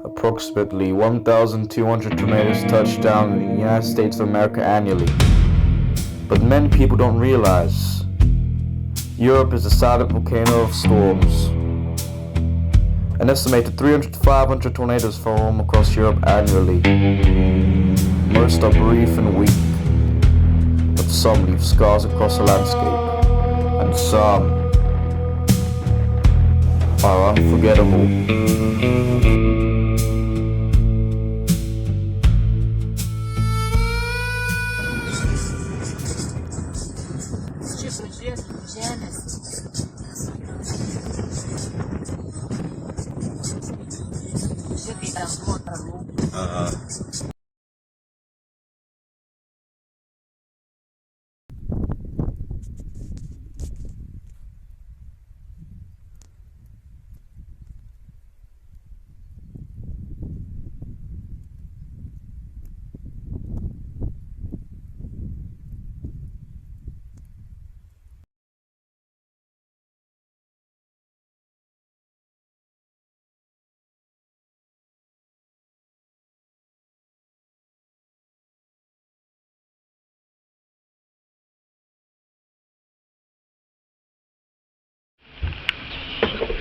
Approximately 1,200 tornadoes touch down in the United States of America annually. But many people don't realize Europe is a silent volcano of storms. An estimated 300 to 500 tornadoes form across Europe annually. Most are brief and weak, but some leave scars across the landscape, and some are unforgettable.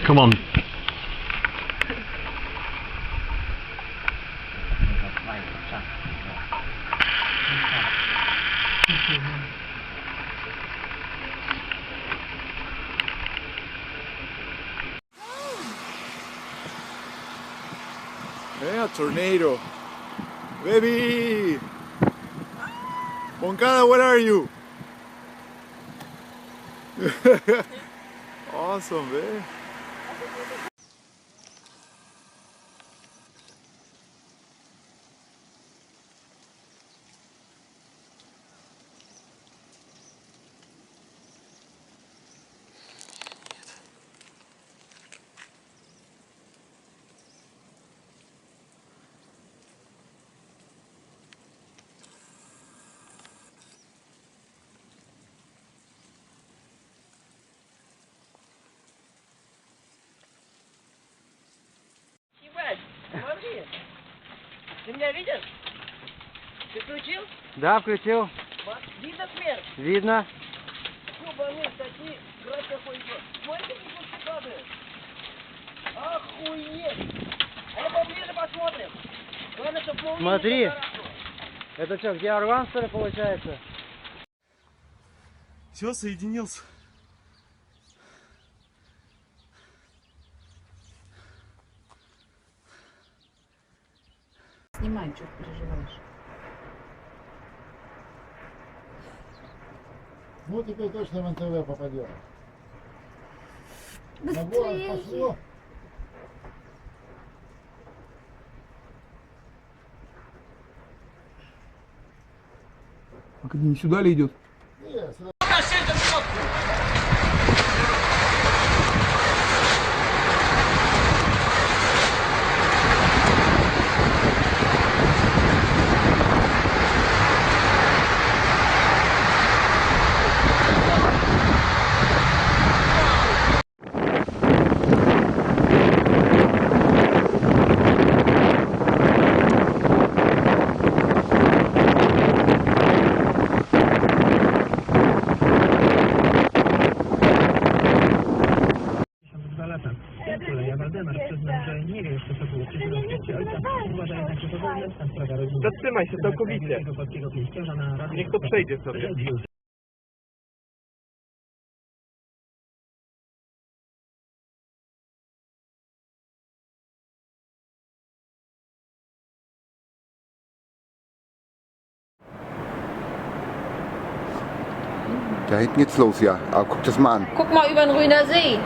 Come on. A tornado. Baby! Moncada, where are you? Awesome, babe. Смотри, ты меня видишь? Ты включил? Да, включил. Видно смерть? Видно. Ёбаный, такие, град какой идет. Смотри, как тут падает. Охуеть. А ну поближе посмотрим. Главное, чтобы молния не Смотри. шарахнула. Это что, где орган, что ли, получается? Все, соединился. Снимай, что ты переживаешь. Ну, теперь точно в НТВ попадет. На город пошло. А не сюда ли идет? Нет, сюда. Zatrzymaj się całkowicie. Niech to przejdzie sobie. Da hinten geht's los, ja. Aber guck das mal an. Guck mal über den Rüner See.